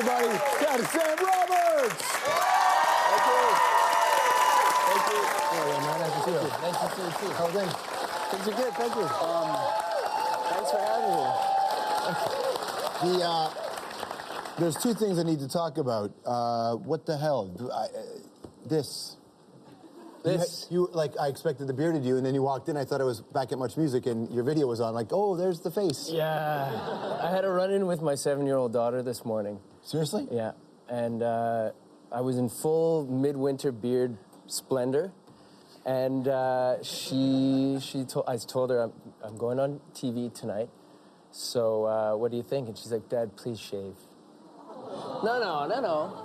everybody. Shout to Sam Roberts. Thank you. Oh, yeah, man, nice to see you. Nice to see you, too. How are things? Things are good, thank you. Thanks for having me. There's two things I need to talk about. What the hell? This. I expected the bearded you, and then you walked in, I thought I was back at Much Music, and your video was on, like, oh, there's the face. Yeah. I had a run-in with my 7-year-old daughter this morning. Seriously? Yeah. And I was in full midwinter beard splendor, and I told her, I'm going on TV tonight, so what do you think? And she's like, Dad, please shave. No.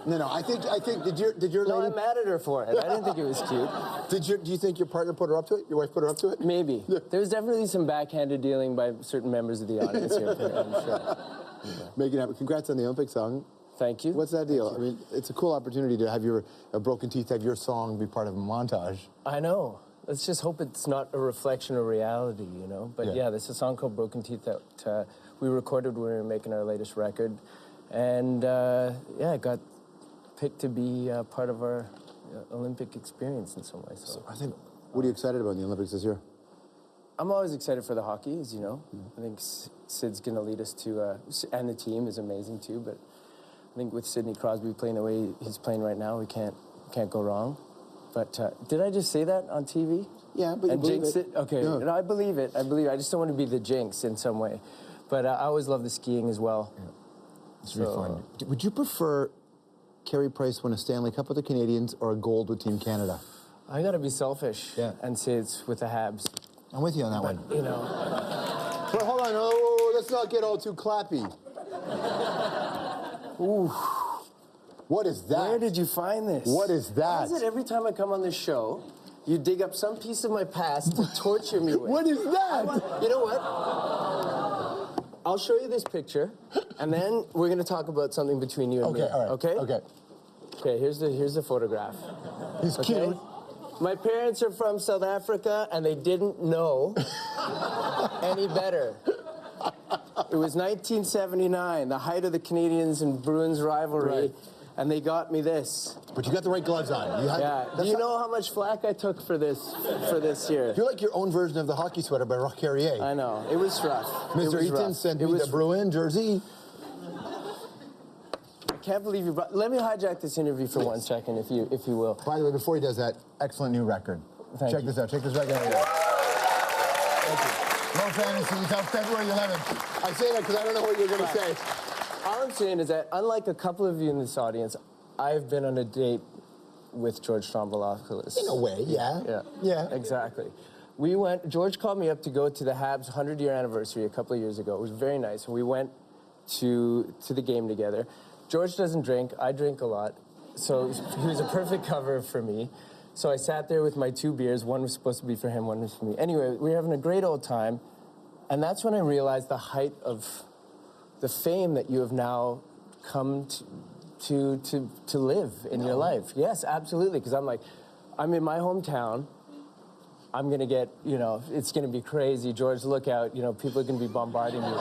No, I think, did your No, lady... I'm mad at her for it. I didn't think it was cute. Do you think your partner put her up to it? Your wife put her up to it? Maybe. There was definitely some backhanded dealing by certain members of the audience here, I'm sure. Make it happen. Congrats on the Olympic song. Thank you. What's that deal? I mean, it's a cool opportunity to have your Broken Teeth, have your song be part of a montage. I know. Let's just hope it's not a reflection of reality, you know? But yeah, there's a song called Broken Teeth that we recorded when we were making our latest record. And yeah, it got picked to be part of our Olympic experience in some way. So I think, what are you excited about in the Olympics this year? I'm always excited for the hockey, as you know. I think Sid's going to lead us to, and the team is amazing too, but I think with Sidney Crosby playing the way he's playing right now, we can't go wrong. But did I just say that on TV? Yeah, but you believe jinx it? Okay, no, I believe it. I just don't want to be the jinx in some way. But I always love the skiing as well. Yeah. It's really fun. Would you prefer Carey Price win a Stanley Cup with the Canadians or a gold with Team Canada? I got to be selfish and say it's with the Habs. I'm with you on that one. You know. But hold on, oh, let's not get all too clappy. Ooh. What is that? Where did you find this? What is that? Why is it every time I come on this show, you dig up some piece of my past to torture me with? What is that? You know what? I'll show you this picture, and then we're going to talk about something between you and me. Okay, all right. Okay? Okay. Okay, here's the photograph. He's cute. My parents are from South Africa, and they didn't know any better. It was 1979, the height of the Canadians and Bruins rivalry, and they got me this. But you got the right gloves on. Do you know how much flack I took for this year? You're like your own version of the hockey sweater by Roch Carrier. I know. It was rough. Mr. Eaton sent me the Bruin jersey. I can't believe you brought... Let me hijack this interview for 1 second, if you will. By the way, before he does that, excellent new record. Check this out. Check this record out. Thank you. Low Fantasy is out February 11th. I say that because I don't know what you're going to say. All I'm saying is that, unlike a couple of you in this audience, I've been on a date with George Stroumboulopoulos. In a way, yeah. Yeah. Exactly. George called me up to go to the Habs 100-year anniversary a couple of years ago. It was very nice. And we went to the game together. George doesn't drink. I drink a lot. So he was a perfect cover for me. So I sat there with my 2 beers. One was supposed to be for him, one was for me. Anyway, we were having a great old time. And that's when I realized the height of the fame that you have now come to live in your life. Yes, absolutely, because I'm like, I'm in my hometown, I'm gonna get, you know, it's gonna be crazy, George, look out, you know, people are gonna be bombarding you.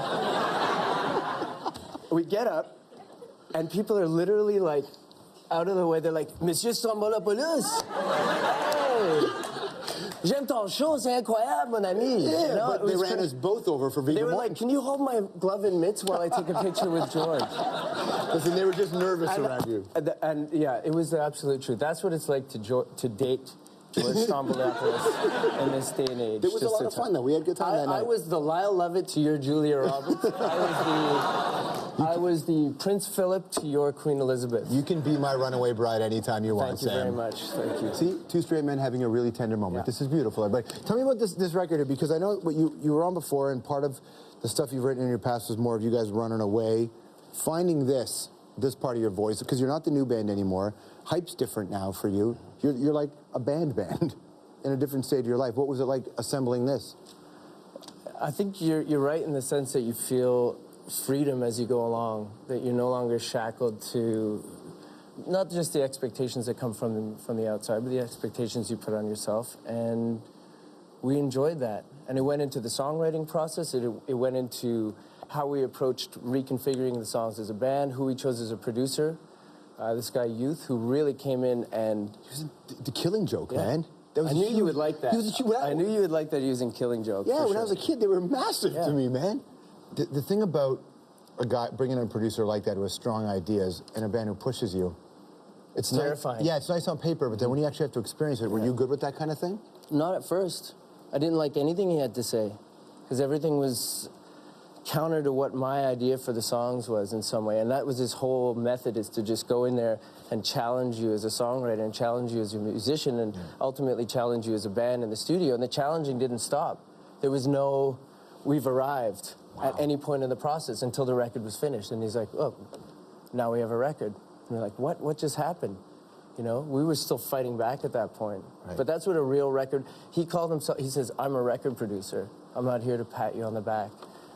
We get up, and people are literally like, out of the way, they're like, Monsieur Stroumboulopoulos! Hey! J'aime ton show, c'est incroyable, mon ami. Yeah, you know, but they ran us both over for vegan. They were like, can you hold my glove and mitts while I take a picture with George? Listen, they were just nervous around you. And yeah, it was the absolute truth. That's what it's like to date George Stroumboulopoulos in this day and age. It was a lot of fun, though. We had a good time that night. I was the Lyle Lovett to your Julia Roberts. I was the Prince Philip to your Queen Elizabeth. You can be my runaway bride anytime you want, Sam. Thank you very much. Thank you. See, 2 straight men having a really tender moment. Yeah. This is beautiful, everybody. Tell me about this record, because I know what you were on before, and part of the stuff you've written in your past was more of you guys running away. Finding this part of your voice, because you're not the new band anymore. Hype's different now for you. You're like a band in a different stage of your life. What was it like assembling this? I think you're right in the sense that you feel freedom as you go along, that you're no longer shackled to not just the expectations that come from the outside, but the expectations you put on yourself. And we enjoyed that. And it went into the songwriting process. It went into how we approached reconfiguring the songs as a band, who we chose as a producer. This guy, Youth, who really came in and... He was in The Killing Joke, man. That was I knew you would like that. I knew you would like that using Killing Joke. Yeah, when sure. I was a kid, they were massive to me, man. The thing about a guy bringing in a producer like that who has strong ideas and a band who pushes you, it's terrifying. Yeah, it's nice on paper, but then when you actually have to experience it, were you good with that kind of thing? Not at first. I didn't like anything he had to say, because everything was counter to what my idea for the songs was in some way, and that was his whole method, is to just go in there and challenge you as a songwriter and challenge you as a musician and ultimately challenge you as a band in the studio, and the challenging didn't stop. There was no, we've arrived at any point in the process until the record was finished, and he's like, oh, now we have a record. And we're like, what just happened? You know, we were still fighting back at that point. Right. But that's what a real record, he called himself, he says, I'm a record producer. I'm not here to pat you on the back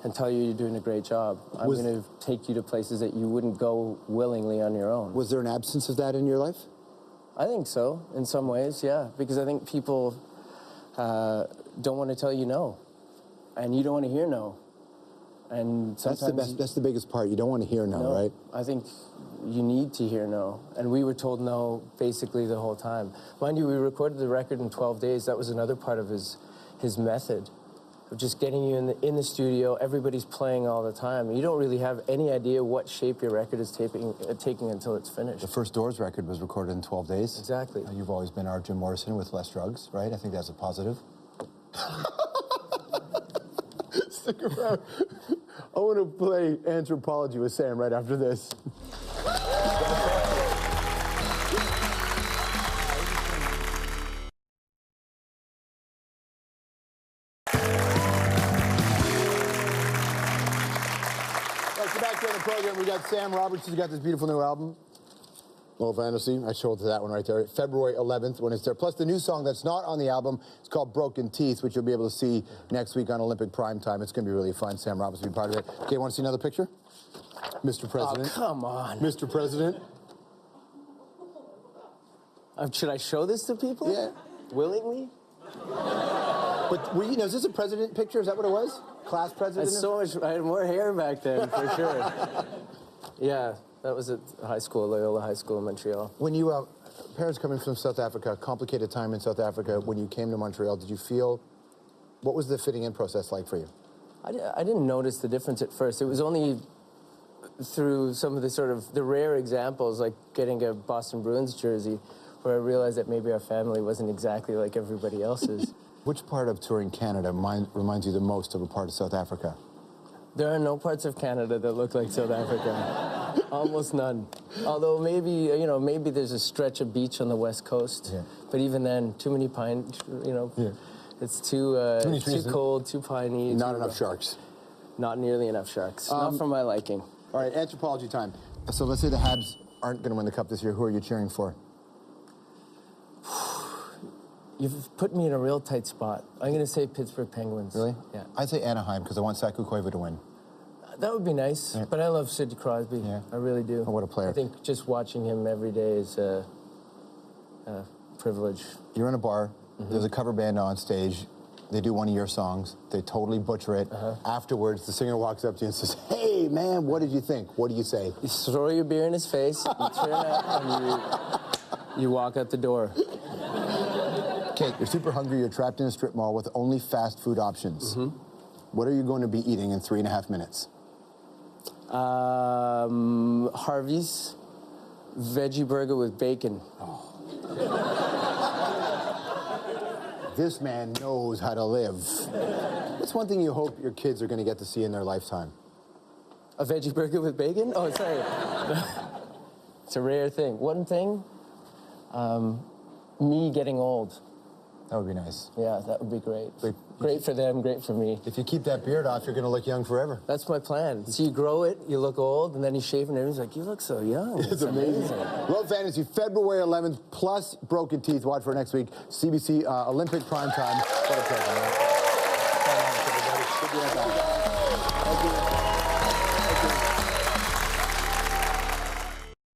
and tell you you're doing a great job. I'm going to take you to places that you wouldn't go willingly on your own. Was there an absence of that in your life? I think so, in some ways, yeah. Because I think people don't want to tell you no. And you don't want to hear no. And sometimes... That's the biggest part. You don't want to hear no, right? I think you need to hear no. And we were told no basically the whole time. Mind you, we recorded the record in 12 days. That was another part of his method. Of just getting you in the studio, everybody's playing all the time. You don't really have any idea what shape your record is taking until it's finished. The first Doors record was recorded in 12 days. Exactly. You've always been our Jim Morrison with less drugs, right? I think that's a positive. Stick around. I want to play Anthropology with Sam right after this. Back to the program, we got Sam Roberts, who's got this beautiful new album, Low Fantasy. I showed that one right there, February 11th when it's there. Plus the new song that's not on the album, it's called Broken Teeth, which you'll be able to see next week on Olympic Primetime. It's going to be really fun. Sam Roberts will be part of it. Okay, want to see another picture? Mr. President. Oh, come on. Mr. President. Should I show this to people? Yeah. Willingly? But were you, is this a president picture? Is that what it was? Class president? That's so much, I had more hair back then, for sure. Yeah, that was at high school, Loyola High School in Montreal. When you, parents coming from South Africa, complicated time in South Africa, when you came to Montreal, did you feel, what was the fitting in process like for you? I didn't notice the difference at first. It was only through some of the rare examples, like getting a Boston Bruins jersey, where I realized that maybe our family wasn't exactly like everybody else's. Which part of touring Canada reminds you the most of a part of South Africa? There are no parts of Canada that look like South Africa. Almost none. Although maybe, you know, maybe there's a stretch of beach on the West Coast. Yeah. But even then, too many pine, you know, it's too cold, too piney. Not enough sharks. Not nearly enough sharks. Not for my liking. All right, Anthropology time. So let's say the Habs aren't going to win the Cup this year. Who are you cheering for? You've put me in a real tight spot. I'm going to say Pittsburgh Penguins. Really? Yeah. I'd say Anaheim because I want Saku Koivu to win. That would be nice, but I love Sidney Crosby. Yeah. I really do. Oh, what a player. I think just watching him every day is a privilege. You're in a bar. There's a cover band on stage. They do one of your songs. They totally butcher it. Afterwards, the singer walks up to you and says, hey, man, what did you think? What do you say? You throw your beer in his face, you turn out, and you walk out the door. Okay, you're super hungry. You're trapped in a strip mall with only fast food options. What are you going to be eating in 3.5 minutes? Harvey's veggie burger with bacon. Oh. This man knows how to live. What's one thing you hope your kids are going to get to see in their lifetime? A veggie burger with bacon? Oh, sorry. It's a rare thing. One thing, me getting old. That would be nice. Yeah, that would be great. Great for them, great for me. If you keep that beard off, you're going to look young forever. That's my plan. So you grow it, you look old, and then you shave and everyone's like, you look so young. It's amazing. Low Fantasy, February 11th, plus Broken Teeth. Watch for next week. CBC Olympic Primetime. What a pleasure, man.